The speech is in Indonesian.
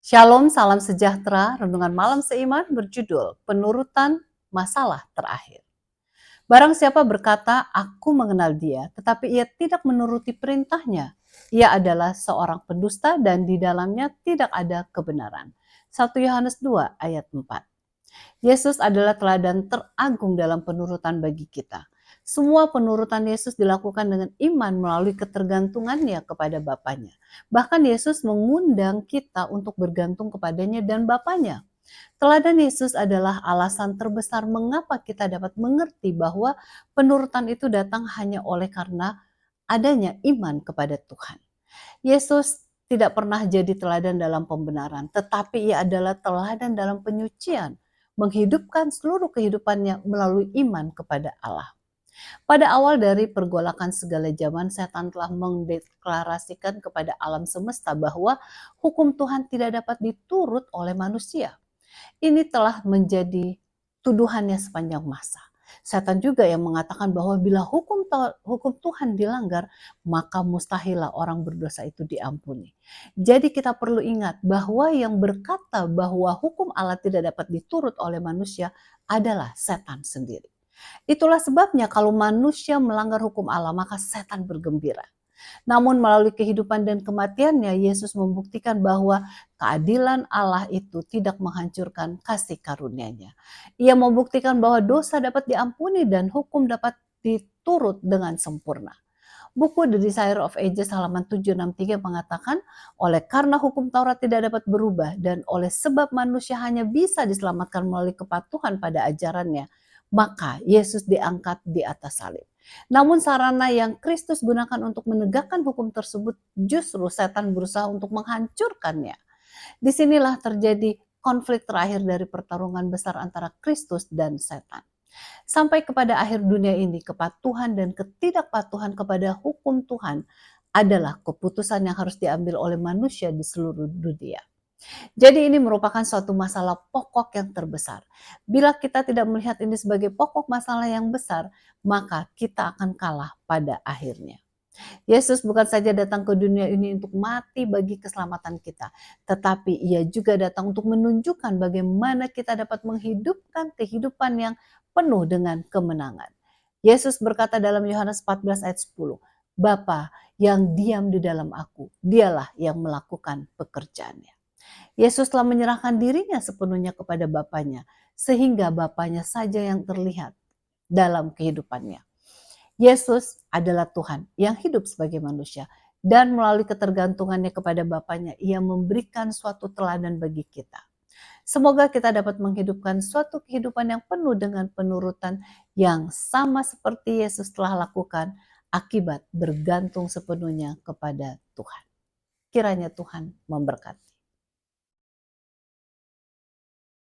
Shalom, salam sejahtera. Renungan malam seiman berjudul Penurutan Masalah Terakhir. Barang siapa berkata, aku mengenal dia, tetapi ia tidak menuruti perintahnya. Ia adalah seorang pendusta dan di dalamnya tidak ada kebenaran. 1 Yohanes 2 ayat 4. Yesus adalah teladan teragung dalam penurutan bagi kita. Semua penurutan Yesus dilakukan dengan iman melalui ketergantungannya kepada Bapanya. Bahkan Yesus mengundang kita untuk bergantung kepadanya dan Bapanya. Teladan Yesus adalah alasan terbesar mengapa kita dapat mengerti bahwa penurutan itu datang hanya oleh karena adanya iman kepada Tuhan. Yesus tidak pernah jadi teladan dalam pembenaran, tetapi ia adalah teladan dalam penyucian, menghidupkan seluruh kehidupannya melalui iman kepada Allah. Pada awal dari pergolakan segala zaman, setan telah mendeklarasikan kepada alam semesta bahwa hukum Tuhan tidak dapat diturut oleh manusia. Ini telah menjadi tuduhannya sepanjang masa. Setan juga yang mengatakan bahwa bila hukum Tuhan dilanggar, maka mustahillah orang berdosa itu diampuni. Jadi kita perlu ingat bahwa yang berkata bahwa hukum Allah tidak dapat diturut oleh manusia adalah setan sendiri. Itulah sebabnya kalau manusia melanggar hukum Allah, maka setan bergembira. Namun melalui kehidupan dan kematiannya, Yesus membuktikan bahwa keadilan Allah itu tidak menghancurkan kasih karunia-Nya. Ia membuktikan bahwa dosa dapat diampuni dan hukum dapat diturut dengan sempurna. Buku The Desire of Ages halaman 763 mengatakan, oleh karena hukum Taurat tidak dapat berubah dan oleh sebab manusia hanya bisa diselamatkan melalui kepatuhan pada ajarannya, maka Yesus diangkat di atas salib. Namun sarana yang Kristus gunakan untuk menegakkan hukum tersebut justru setan berusaha untuk menghancurkannya. Disinilah terjadi konflik terakhir dari pertarungan besar antara Kristus dan setan. Sampai kepada akhir dunia ini, kepatuhan dan ketidakpatuhan kepada hukum Tuhan adalah keputusan yang harus diambil oleh manusia di seluruh dunia. Jadi ini merupakan suatu masalah pokok yang terbesar. Bila kita tidak melihat ini sebagai pokok masalah yang besar, maka kita akan kalah pada akhirnya. Yesus bukan saja datang ke dunia ini untuk mati bagi keselamatan kita, tetapi ia juga datang untuk menunjukkan bagaimana kita dapat menghidupkan kehidupan yang penuh dengan kemenangan. Yesus berkata dalam Yohanes 14 ayat 10, Bapa yang diam di dalam aku, dialah yang melakukan pekerjaannya. Yesus telah menyerahkan dirinya sepenuhnya kepada Bapanya, sehingga Bapanya saja yang terlihat dalam kehidupannya. Yesus adalah Tuhan yang hidup sebagai manusia dan melalui ketergantungannya kepada Bapanya, ia memberikan suatu teladan bagi kita. Semoga kita dapat menghidupkan suatu kehidupan yang penuh dengan penurutan yang sama seperti Yesus telah lakukan akibat bergantung sepenuhnya kepada Tuhan. Kiranya Tuhan memberkati.